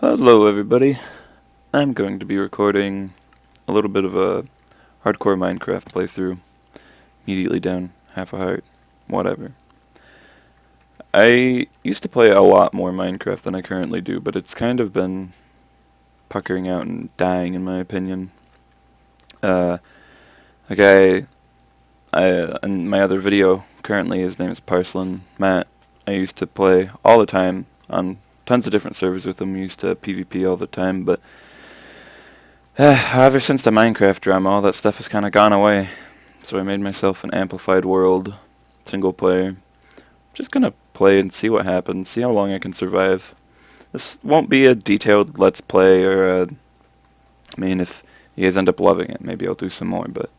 Hello everybody, I'm going to be recording a little bit of a hardcore Minecraft playthrough. Immediately down, half a heart, whatever. I used to play a lot more Minecraft than I currently do, but it's kind of been puckering out and dying in my opinion. Uh, a guy, in my other video, currently his name is Parslin, Matt, I used to play all the time on tons of different servers with him. We used to PvP all the time, but ever since the Minecraft drama, all that stuff has kind of gone away. So I made myself an amplified world, single player. Just gonna play and see what happens, see how long I can survive. This won't be a detailed let's play, or I mean, if you guys end up loving it, maybe I'll do some more, but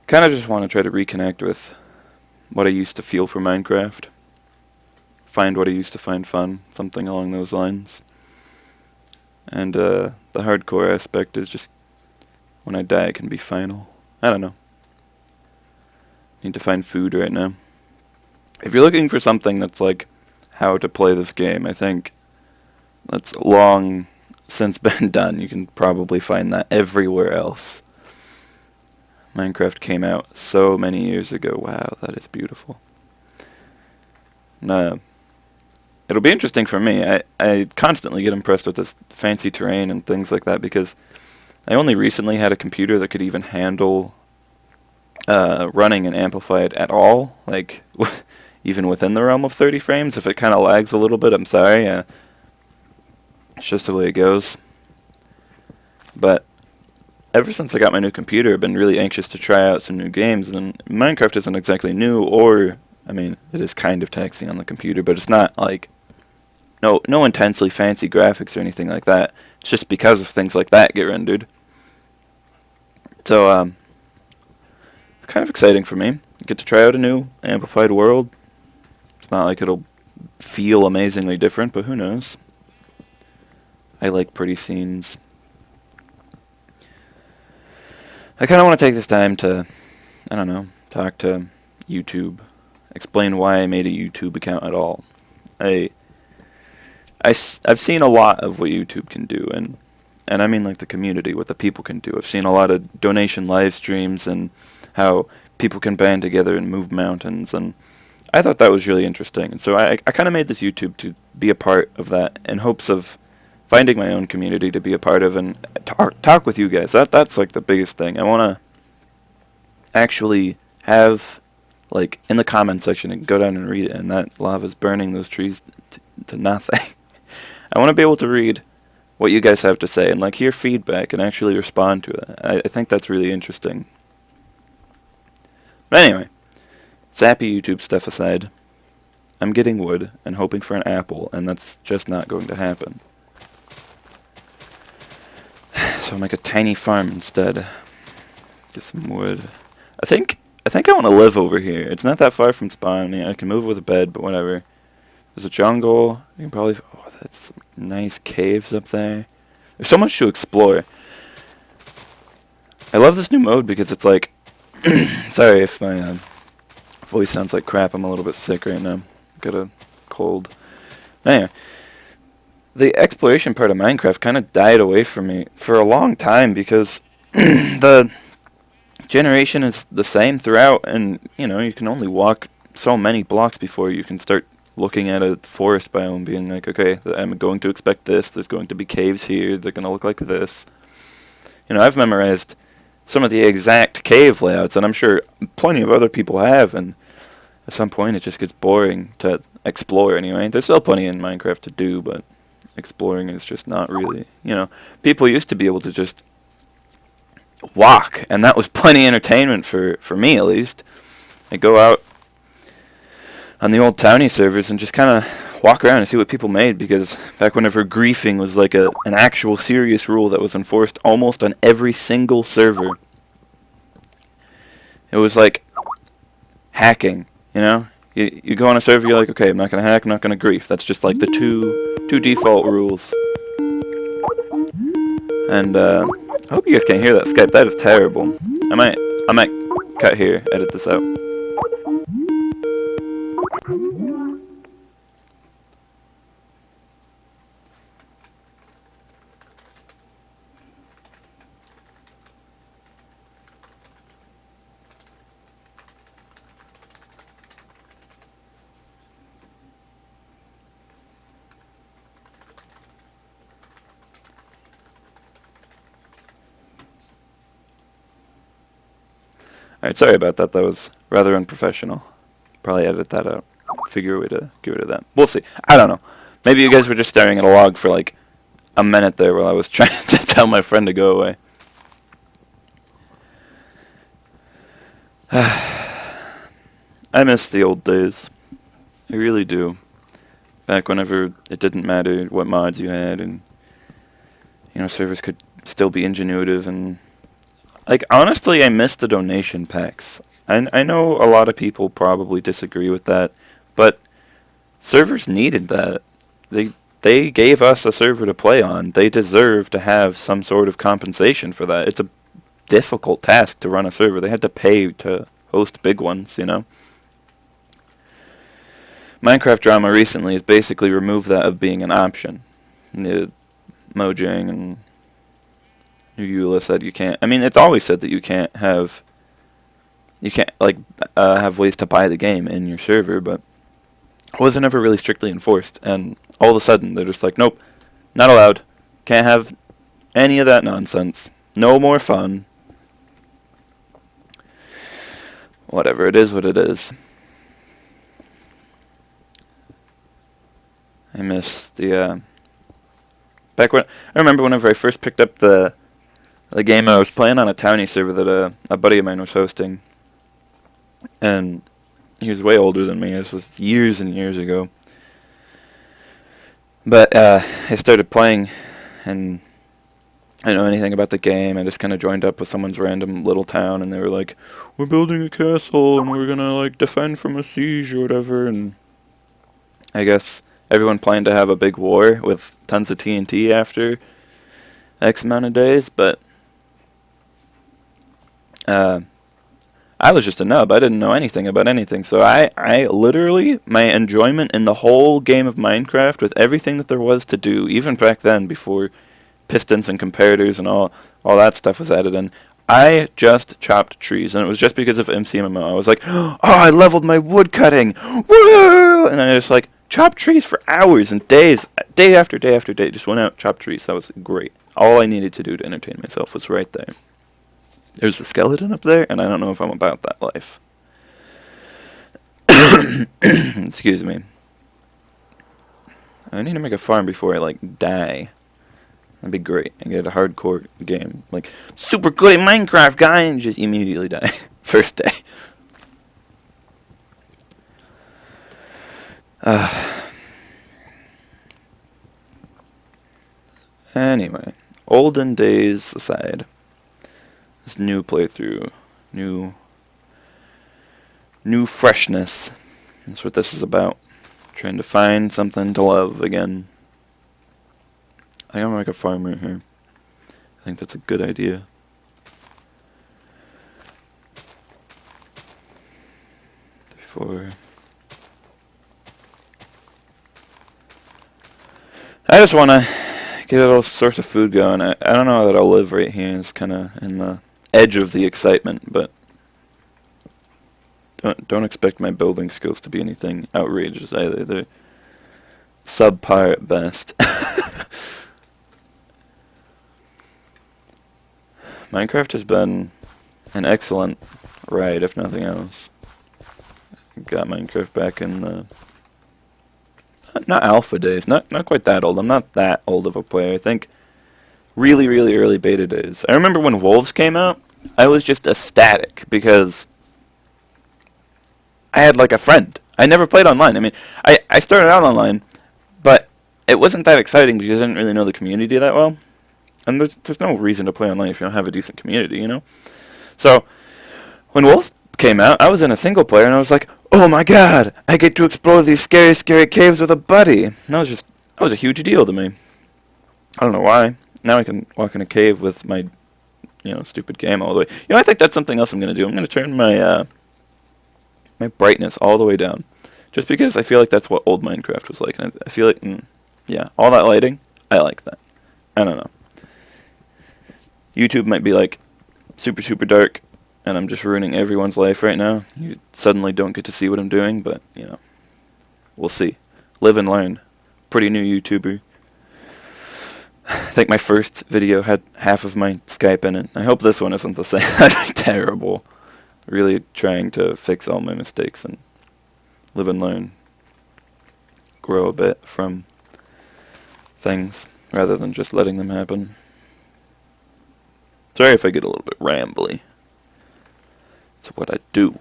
kind of just want to try to reconnect with what I used to feel for Minecraft. Find what I used to find fun, something along those lines. And the hardcore aspect is just when I die it can be final. I don't know. Need to find food right now. If you're looking for something that's like how to play this game, I think that's long since been done. You can probably find that everywhere else. Minecraft came out so many years ago. Wow, that is beautiful. And, it'll be interesting for me. I constantly get impressed with this fancy terrain and things like that because I only recently had a computer that could even handle running an amplified at all, like even within the realm of 30 frames. If it kind of lags a little bit, I'm sorry. It's just the way it goes. But ever since I got my new computer, I've been really anxious to try out some new games, and Minecraft isn't exactly new, or, I mean, it is kind of taxing on the computer, but it's not like no intensely fancy graphics or anything like that. It's just because of things like that get rendered. So, kind of exciting for me. Get to try out a new amplified world. It's not like it'll feel amazingly different, but who knows. I like pretty scenes. I kind of want to take this time to, I don't know, talk to YouTube. Explain why I made a YouTube account at all. I've seen a lot of what YouTube can do, and I mean like the community, what the people can do. I've seen a lot of donation live streams and how people can band together and move mountains, and I thought that was really interesting. And so I kind of made this YouTube to be a part of that in hopes of finding my own community to be a part of and talk with you guys. That's like the biggest thing. I want to actually have, like, in the comment section, and go down and read it, and that lava's burning those trees to nothing. I want to be able to read what you guys have to say and like hear feedback and actually respond to it. I think that's really interesting. But anyway, sappy YouTube stuff aside, I'm getting wood and hoping for an apple, and that's just not going to happen. So I'll make a tiny farm instead. Get some wood. I think I want to live over here. It's not that far from spawn. I can move with a bed, but whatever. There's a jungle. You can probably... Oh, that's some nice caves up there. There's so much to explore. I love this new mode because it's like... Sorry if my voice sounds like crap. I'm a little bit sick right now. Got a cold. Anyway. The exploration part of Minecraft kind of died away from me for a long time because the generation is the same throughout, and, you know, you can only walk so many blocks before you can start looking at a forest biome being like, okay, I'm going to expect this, there's going to be caves here, they're going to look like this. You know, I've memorized some of the exact cave layouts, and I'm sure plenty of other people have, and at some point it just gets boring to explore anyway. There's still plenty in Minecraft to do, but exploring is just not really, you know, people used to be able to just walk, and that was plenty of entertainment for me at least. I go out on the old townie servers and just kind of walk around and see what people made, because back whenever griefing was like an actual serious rule that was enforced almost on every single server, it was like hacking, you know? You go on a server, you're like, okay, I'm not going to hack, I'm not going to grief. That's just like the two default rules. And I hope you guys can't hear that Skype. That is terrible. I might cut here, edit this out. Alright, sorry about that. That was rather unprofessional. Probably edit that out. Figure a way to get rid of that. We'll see. I don't know. Maybe you guys were just staring at a log for like a minute there while I was trying to tell my friend to go away. I miss the old days. I really do. Back whenever it didn't matter what mods you had, and servers could still be ingenuitive, and like honestly I miss the donation packs. I know a lot of people probably disagree with that, but servers needed that. They gave us a server to play on. They deserve to have some sort of compensation for that. It's a difficult task to run a server. They had to pay to host big ones, Minecraft Drama recently has basically removed that of being an option. The Mojang and Eula said you can't. I mean, it's always said that you can't have ways to buy the game in your server, but it wasn't ever really strictly enforced. And all of a sudden, they're just like, nope, not allowed. Can't have any of that nonsense. No more fun. Whatever, it is what it is. I miss the back when I remember whenever I first picked up the game. I was playing on a townie server that a buddy of mine was hosting, and he was way older than me. This was years and years ago. But I started playing, and I didn't know anything about the game. I just kind of joined up with someone's random little town, and they were like, "We're building a castle, and we're gonna like defend from a siege or whatever." And I guess everyone planned to have a big war with tons of TNT after X amount of days, but I was just a nub. I didn't know anything about anything, so I literally, my enjoyment in the whole game of Minecraft with everything that there was to do, even back then before pistons and comparators and all that stuff was added in, I just chopped trees, and it was just because of MCMMO. I was like, oh, I leveled my wood cutting, woo! And I just like chopped trees for hours and days, day after day after day, just went out, chopped trees. That was great. All I needed to do to entertain myself was right there. There's a skeleton up there, and I don't know if I'm about that life. Excuse me. I need to make a farm before I, like, die. That'd be great. And get a hardcore game. Like, super good at Minecraft, guy! And just immediately die. First day. Anyway. Olden days aside. This new playthrough, new freshness. That's what this is about. Trying to find something to love again. I think I'm gonna make a farm right here. I think that's a good idea. Before I just wanna get a little source of food going. I don't know that I'll live right here. It's kind of in the edge of the excitement, but don't expect my building skills to be anything outrageous either. They're subpar at best. Minecraft has been an excellent ride, if nothing else. Got Minecraft back in the not alpha days, not quite that old. I'm not that old of a player. I think really, really early beta days. I remember when Wolves came out, I was just ecstatic because I had like a friend. I never played online. I mean, I started out online, but it wasn't that exciting because I didn't really know the community that well. And there's no reason to play online if you don't have a decent community, So when Wolves came out, I was in a single player, and I was like, oh my god, I get to explore these scary, scary caves with a buddy. And that was a huge deal to me. I don't know why. Now I can walk in a cave with my, stupid game all the way. I think that's something else I'm going to do. I'm going to turn my, my brightness all the way down. Just because I feel like that's what old Minecraft was like. And I feel like, yeah, all that lighting, I like that. I don't know. YouTube might be like super, super dark, and I'm just ruining everyone's life right now. You suddenly don't get to see what I'm doing, but, we'll see. Live and learn. Pretty new YouTuber. I think my first video had half of my Skype in it. I hope this one isn't the same. That'd be terrible. Really trying to fix all my mistakes and live and learn. Grow a bit from things rather than just letting them happen. Sorry if I get a little bit rambly. It's what I do.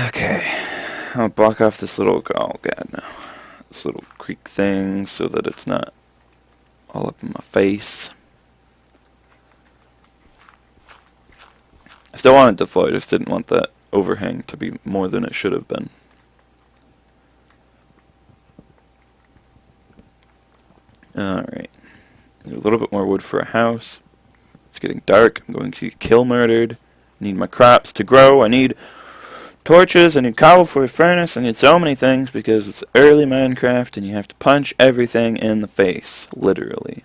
Okay. I'll block off this little, oh god no, this little creek thing so that it's not all up in my face. I still want it to flow, I just didn't want that overhang to be more than it should have been. Alright. Need a little bit more wood for a house. It's getting dark. I'm going to get kill murdered. I need my crops to grow. I need torches. I need cobble for a furnace. I need so many things because it's early Minecraft and you have to punch everything in the face. Literally.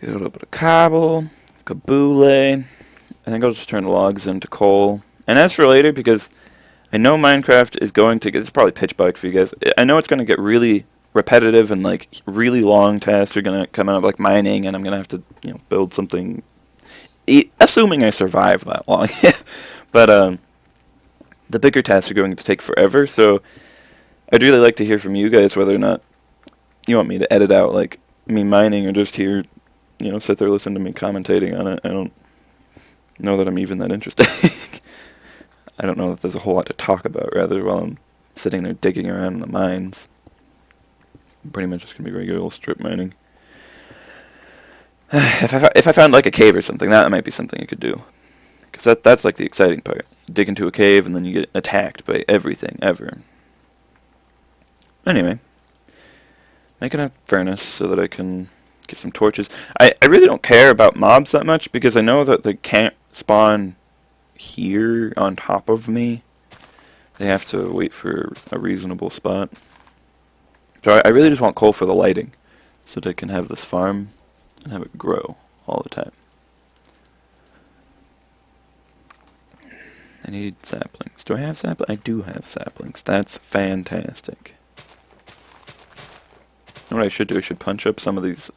Get a little bit of cobble. Kabule. I think I'll just turn the logs into coal. And as for later, because I know Minecraft is going to get, it's probably pitch black for you guys. I know it's going to get really repetitive and like really long tasks are going to come out, like mining, and I'm going to have to, build something, assuming I survive that long. But the bigger tasks are going to take forever, so I'd really like to hear from you guys whether or not you want me to edit out like me mining or just hear, sit there listen to me commentating on it. I don't know that I'm even that interested. I don't know if there's a whole lot to talk about, rather, while I'm sitting there digging around in the mines. I'm pretty much just going to be regular old strip mining. If I found, like, a cave or something, that might be something you could do. Because that's, like, the exciting part. You dig into a cave, and then you get attacked by everything, ever. Anyway. Making a furnace so that I can get some torches. I really don't care about mobs that much, because I know that they can't spawn here on top of me. They have to wait for a reasonable spot. So I really just want coal for the lighting, so that I can have this farm and have it grow all the time. I need saplings. Do I have saplings? I do have saplings. That's fantastic. You know what I should do? I should punch up some of these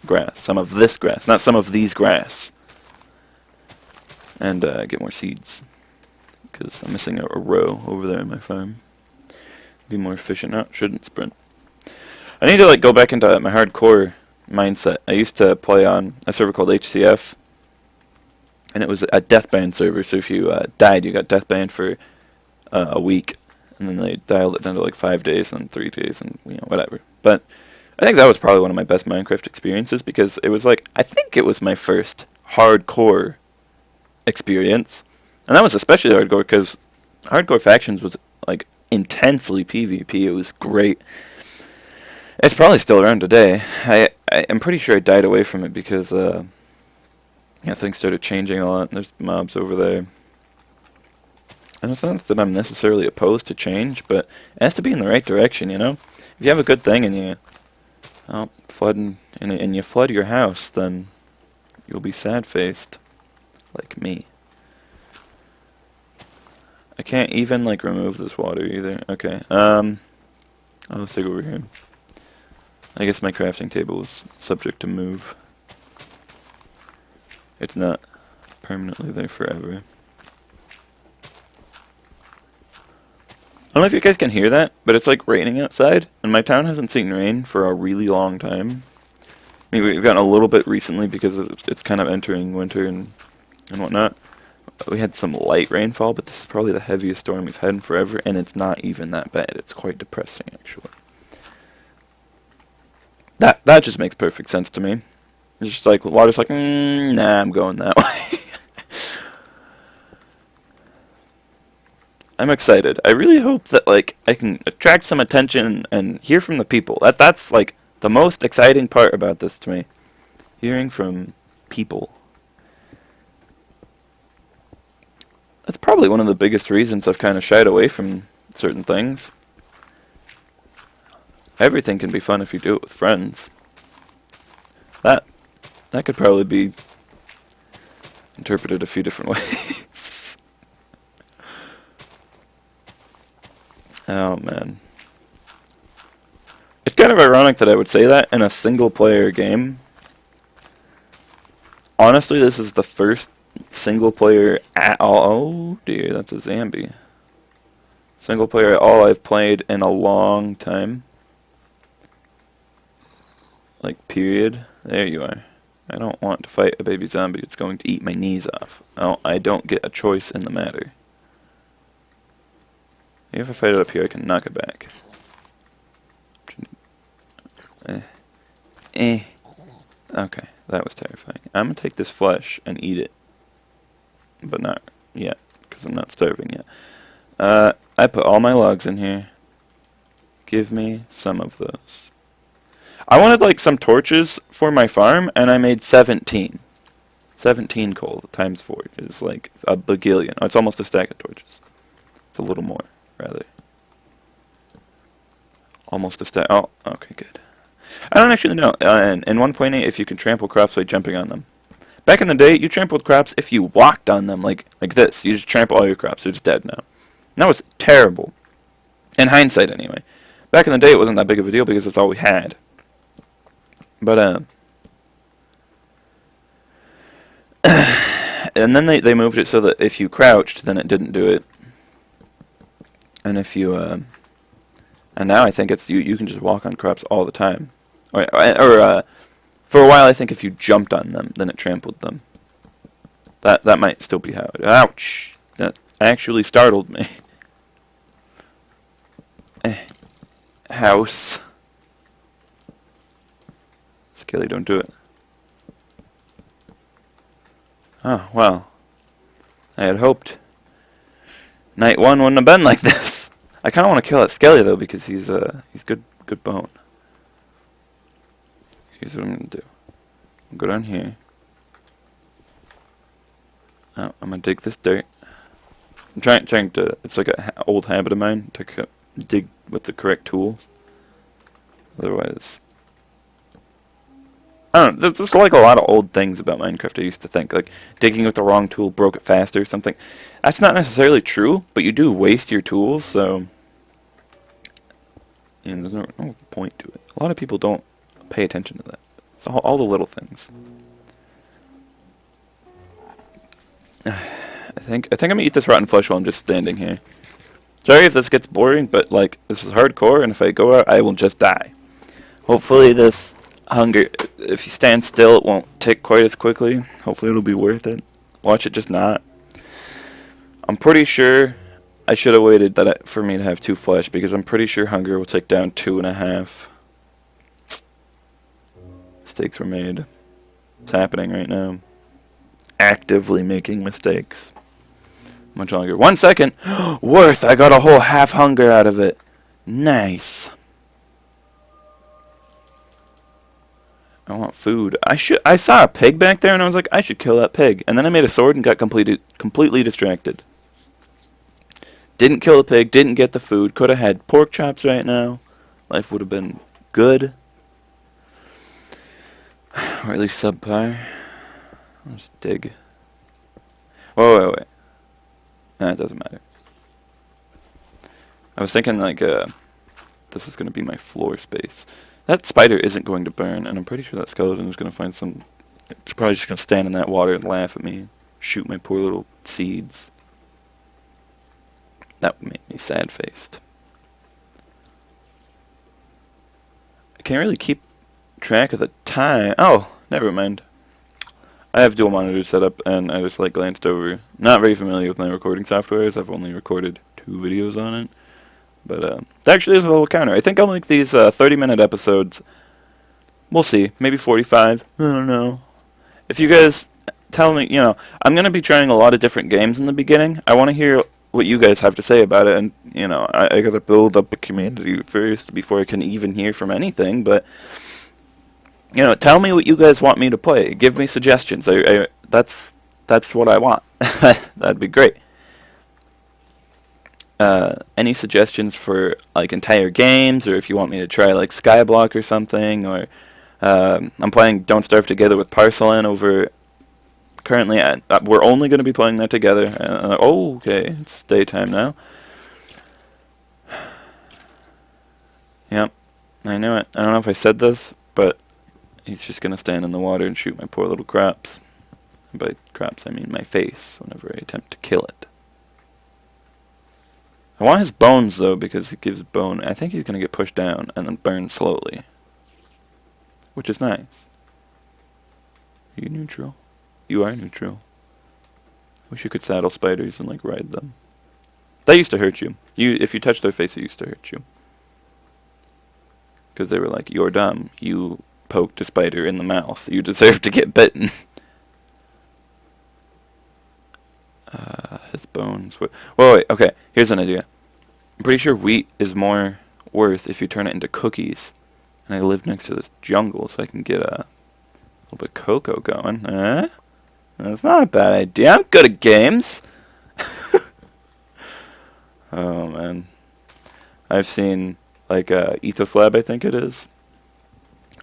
grass. Some of this grass. Not some of these grass. And get more seeds. Because I'm missing a row over there in my farm. Be more efficient. No, shouldn't sprint. I need to like go back into my hardcore mindset. I used to play on a server called HCF. And it was a death ban server. So if you died, you got death banned for a week. And then they dialed it down to like 5 days and 3 days and whatever. But I think that was probably one of my best Minecraft experiences. Because it was like, I think it was my first hardcore experience. And that was especially hardcore because hardcore factions was like intensely PvP. It was great. It's probably still around today. I'm pretty sure I died away from it because things started changing a lot. There's mobs over there. And it's not that I'm necessarily opposed to change, but it has to be in the right direction, If you have a good thing and you and you flood your house, then you'll be sad-faced, like me. I can't even like remove this water either. Okay. Let's take over here. I guess my crafting table is subject to move. It's not permanently there forever. I don't know if you guys can hear that, but it's like raining outside, and my town hasn't seen rain for a really long time. I mean, we've gotten a little bit recently because it's kind of entering winter and whatnot. We had some light rainfall, but this is probably the heaviest storm we've had in forever, and it's not even that bad. It's quite depressing, actually. That just makes perfect sense to me. It's just like, water's like, nah, I'm going that way. I'm excited. I really hope that, like, I can attract some attention and hear from the people. That's, like, the most exciting part about this to me. Hearing from people. That's probably one of the biggest reasons I've kind of shied away from certain things. Everything can be fun if you do it with friends. That could probably be interpreted a few different ways. Oh, man. It's kind of ironic that I would say that in a single-player game. Honestly, this is the first single-player at all. Oh dear, that's a zombie. Single-player at all I've played in a long time. Like, period. There you are. I don't want to fight a baby zombie. It's going to eat my knees off. I don't get a choice in the matter. If I fight it up here, I can knock it back. Okay, that was terrifying. I'm going to take this flesh and eat it. But not yet, because I'm not starving yet. I put all my logs in here. Give me some of those. I wanted like some torches for my farm, and I made 17. 17 coal times 4 is like a bagillion. Oh, it's almost a stack of torches. It's a little more, rather. Almost a stack. Oh, okay, good. I don't actually know. In 1.8, if you can trample crops by jumping on them. Back in the day, you trampled crops if you walked on them, like this. You just trample all your crops. They're just dead now. And that was terrible. In hindsight, anyway. Back in the day, it wasn't that big of a deal because that's all we had. But, and then they moved it so that if you crouched, then it didn't do it. And if you, and now I think it's, you can just walk on crops all the time. Or for a while I think if you jumped on them, then it trampled them. That might still be how it, ouch! That actually startled me. House. Skelly, don't do it. Oh, well. I had hoped night 1 wouldn't have been like this. I kind of want to kill that Skelly, though, because he's good bone. Here's what I'm going to do. I'll go down here. Oh, I'm going to dig this dirt. I'm trying to, it's like an old habit of mine to dig with the correct tools. Otherwise, I don't know, there's just like a lot of old things about Minecraft I used to think, like digging with the wrong tool broke it faster or something. That's not necessarily true, but you do waste your tools, so there's no point to it. A lot of people don't pay attention to that. It's all the little things. I think I'm gonna eat this rotten flesh while I'm just standing here. Sorry if this gets boring, but like this is hardcore, and if I go out, I will just die. Hopefully this hunger, if you stand still, it won't tick quite as quickly. Hopefully it'll be worth it. Watch it just not. I'm pretty sure I should have waited for me to have 2 flesh, because I'm pretty sure hunger will take down 2.5. Mistakes were made. It's happening right now. Actively making mistakes. Much longer. 1 second. Worth. I got a whole half hunger out of it. Nice. I want food. I saw a pig back there and I was like, I should kill that pig. And then I made a sword and got completely distracted. Didn't kill the pig, didn't get the food. Could have had pork chops right now. Life would have been good. Or at least subpar. Let's dig. Wait. Nah, it doesn't matter. I was thinking like this is going to be my floor space. That spider isn't going to burn, and I'm pretty sure that skeleton is going to find some... It's probably just going to stand in that water and laugh at me. Shoot my poor little seeds. That would make me sad-faced. I can't really keep track of the time. Oh, never mind. I have dual monitors set up, and I just like glanced over. Not very familiar with my recording software, as I've only recorded 2 videos on it. But that actually is a little counter. I think I'll make these 30-minute episodes. We'll see. Maybe 45. I don't know. If you guys tell me, I'm going to be trying a lot of different games in the beginning. I want to hear what you guys have to say about it. And, I got to build up a community first before I can even hear from anything. But, tell me what you guys want me to play. Give me suggestions. That's what I want. That'd be great. Any suggestions for like entire games, or if you want me to try like Skyblock or something, or I'm playing Don't Starve Together with Parcelin over. Currently, we're only going to be playing that together. Okay, it's daytime now. Yep, I knew it. I don't know if I said this, but he's just gonna stand in the water and shoot my poor little crops. And by crops, I mean my face whenever I attempt to kill it. I want his bones, though, because he gives bone. I think he's gonna get pushed down and then burn slowly. Which is nice. Are you neutral? You are neutral. Wish you could saddle spiders and, like, ride them. That used to hurt you. If you touched their face, it used to hurt you. Because they were like, you're dumb. You poked a spider in the mouth. You deserve to get bitten. His bones. Wait, okay. Here's an idea. I'm pretty sure wheat is more worth if you turn it into cookies. And I live next to this jungle, so I can get a little bit of cocoa going. That's not a bad idea. I'm good at games. Oh, man. I've seen, like, Ethos Lab, I think it is.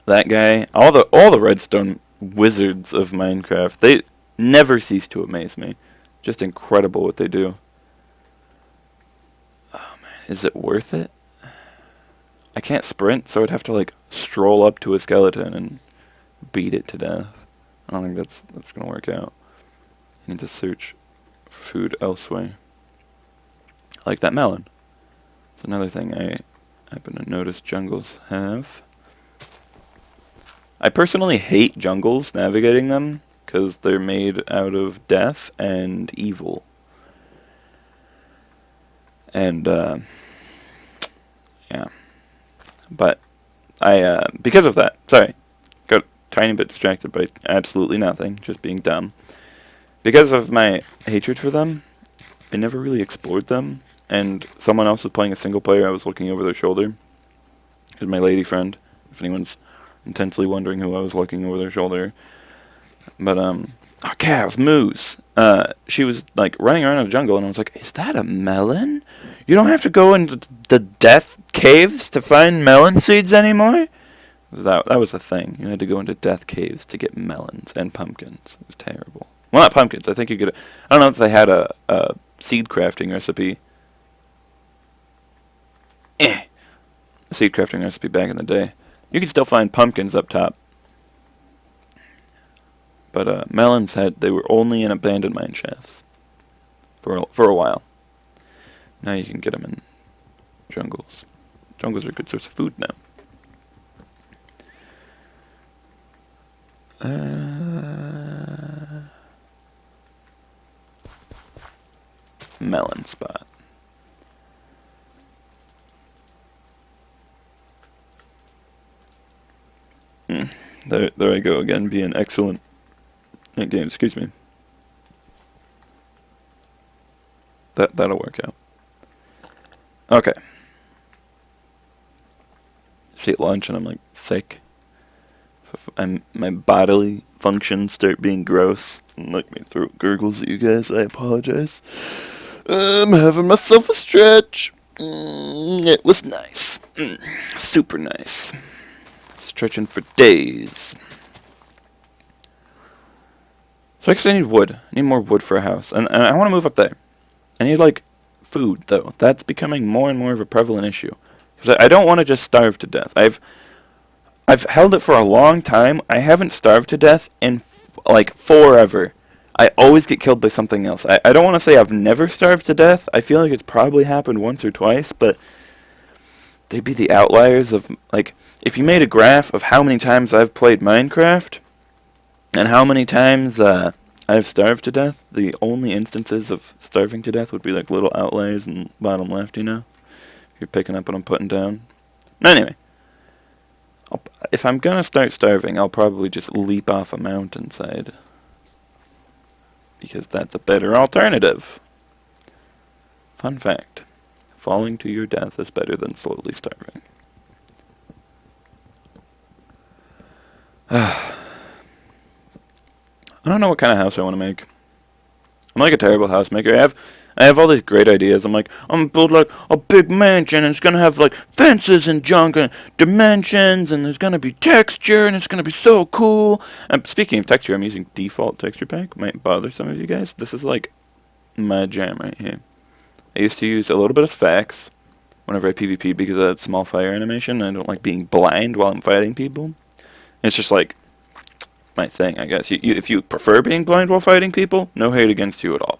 That guy, all the redstone wizards of Minecraft, they never cease to amaze me. Just incredible what they do. Oh, man. Is it worth it? I can't sprint, so I'd have to, like, stroll up to a skeleton and beat it to death. I don't think that's going to work out. I need to search for food elsewhere. I like that melon. It's another thing I happen to notice jungles have. I personally hate jungles, navigating them, because they're made out of death and evil. And, yeah. But, because of that, sorry, got a tiny bit distracted by absolutely nothing, just being dumb. Because of my hatred for them, I never really explored them, and someone else was playing a single player. I was looking over their shoulder. It was my lady friend, if anyone's intensely wondering who I was looking over their shoulder. But, cows, moose. She was, like, running around in the jungle, and I was like, is that a melon? You don't have to go into the death caves to find melon seeds anymore? That was the thing. You had to go into death caves to get melons and pumpkins. It was terrible. Well, not pumpkins. I think you could. I don't know if they had a seed crafting recipe. A seed crafting recipe back in the day. You could still find pumpkins up top. But melons they were only in abandoned mine shafts for a while. Now you can get them in jungles. Jungles are a good source of food now. Melon spot. There I go again, being excellent at games. Excuse me. That'll work out. Okay. Just ate lunch and I'm like sick. My bodily functions start being gross, and like my throat gurgles at you guys. I apologize. I'm having myself a stretch. It was nice. Super nice. Stretching for days. So I guess I need wood. I need more wood for a house. And I want to move up there. I need, like, food, though. That's becoming more and more of a prevalent issue. Because I don't want to just starve to death. I've held it for a long time. I haven't starved to death in, like, forever. I always get killed by something else. I don't want to say I've never starved to death. I feel like it's probably happened once or twice, but they'd be the outliers of, like, if you made a graph of how many times I've played Minecraft and how many times I've starved to death, the only instances of starving to death would be, like, little outliers in bottom left, you know? If you're picking up what I'm putting down. Anyway. If I'm gonna start starving, I'll probably just leap off a mountainside. Because that's a better alternative. Fun fact. Falling to your death is better than slowly starving. I don't know what kind of house I want to make. I'm like a terrible house maker. I have all these great ideas. I'm like, I'm gonna build like a big mansion, and it's gonna have like fences and junk and dimensions, and there's gonna be texture, and it's gonna be so cool. And speaking of texture, I'm using default texture pack. Might bother some of you guys. This is like my jam right here. I used to use a little bit of Fax, whenever I PvP because of that small fire animation. I don't like being blind while I'm fighting people. It's just like my thing, I guess. If you prefer being blind while fighting people, no hate against you at all.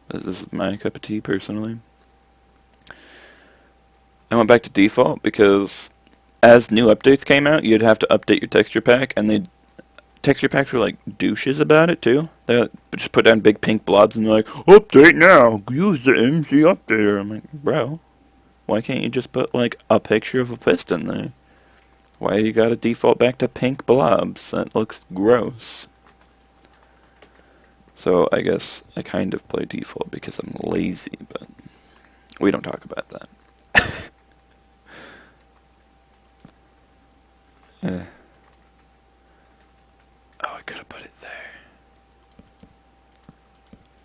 This is my cup of tea, personally. I went back to default because as new updates came out, you'd have to update your texture pack, and texture packs were like douches about it too. They just put down big pink blobs and they're like, update now, use the MC updater. I'm like, bro, why can't you just put like a picture of a piston there? Why you gotta default back to pink blobs? That looks gross. So I guess I kind of play default because I'm lazy, but we don't talk about that. Oh, I could have put it there.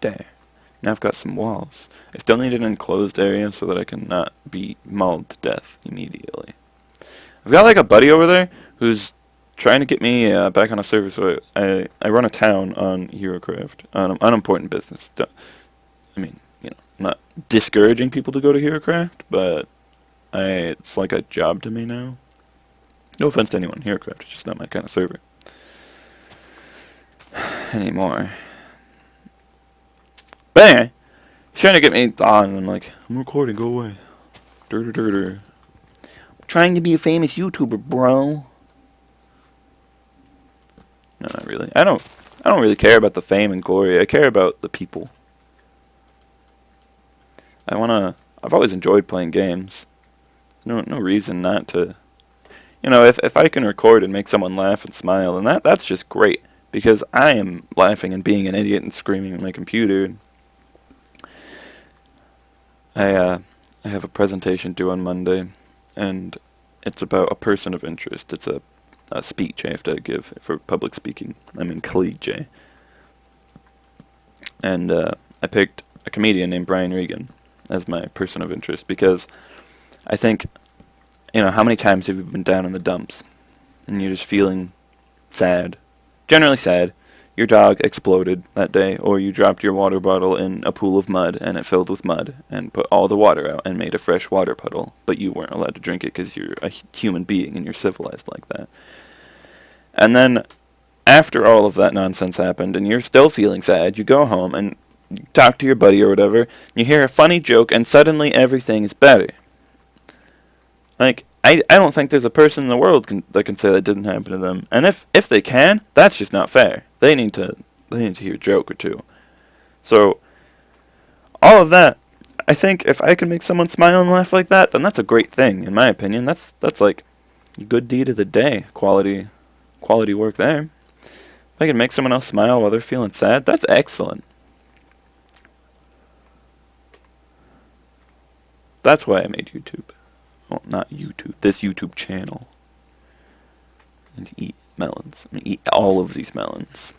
There. Now I've got some walls. I still need an enclosed area so that I can not be mauled to death immediately. I've got like a buddy over there who's trying to get me back on a server. So I run a town on HeroCraft, on unimportant business. I mean, you know, I'm not discouraging people to go to HeroCraft, but it's like a job to me now. No offense to anyone, HeroCraft is just not my kind of server anymore. But anyway, he's trying to get me on, and I'm like, I'm recording, go away. I'm trying to be a famous YouTuber, bro. No, not really. I don't really care about the fame and glory. I care about the people. I've always enjoyed playing games. No reason not to. You know, if I can record and make someone laugh and smile, then that's just great. Because I am laughing and being an idiot and screaming at my computer. I have a presentation due on Monday, and it's about a person of interest. It's a speech I have to give for public speaking. I'm in collegiate. And I picked a comedian named Brian Regan as my person of interest because I think, you know, how many times have you been down in the dumps and you're just feeling sad, generally sad, your dog exploded that day, or you dropped your water bottle in a pool of mud and it filled with mud and put all the water out and made a fresh water puddle, but you weren't allowed to drink it because you're a human being and you're civilized like that. And then after all of that nonsense happened and you're still feeling sad, you go home and you talk to your buddy or whatever, you hear a funny joke and suddenly everything is better. Like, I don't think there's a person in the world that can say that didn't happen to them. And if they can, that's just not fair. They need to hear a joke or two. So, all of that, I think if I can make someone smile and laugh like that, then that's a great thing, in my opinion. That's like a good deed of the day. Quality work there. If I can make someone else smile while they're feeling sad, that's excellent. That's why I made YouTube. Well, not YouTube. This YouTube channel. And eat melons. I'm gonna eat all of these melons.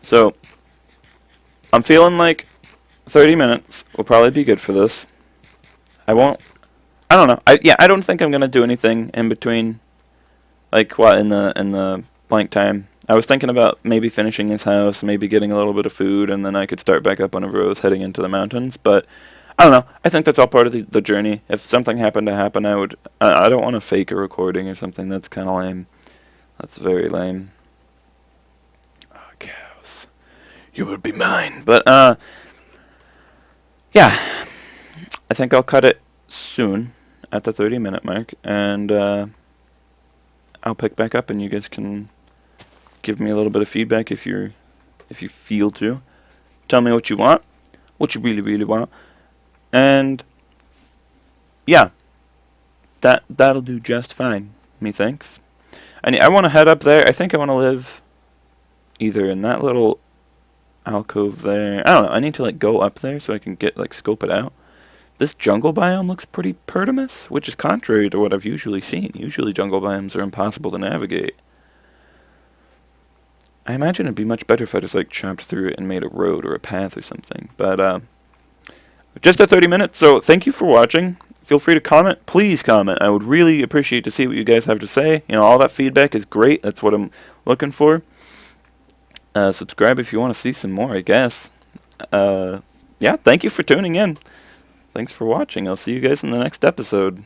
So, I'm feeling like 30 minutes will probably be good for this. I don't know. I don't think I'm gonna do anything in between. Like what in the blank time. I was thinking about maybe finishing this house, maybe getting a little bit of food, and then I could start back up whenever I was heading into the mountains. But I don't know. I think that's all part of the journey. If something happened to happen, I don't want to fake a recording or something. That's kind of lame. That's very lame. Oh, cows. You would be mine. But, yeah. I think I'll cut it soon at the 30-minute mark. And I'll pick back up and you guys can give me a little bit of feedback if you feel to. Tell me what you want. What you really, really want. And yeah, that'll do just fine, methinks. I want to head up there. I think I want to live either in that little alcove there. I don't know. I need to like go up there so I can get scope it out. This jungle biome looks pretty pertimus, which is contrary to what I've usually seen. Usually jungle biomes are impossible to navigate. I imagine it'd be much better if I just chopped through it and made a road or a path or something. But just at 30 minutes, so thank you for watching. Feel free to comment. Please comment. I would really appreciate to see what you guys have to say. You know, all that feedback is great. That's what I'm looking for. Subscribe if you want to see some more, I guess. Yeah, thank you for tuning in. Thanks for watching. I'll see you guys in the next episode.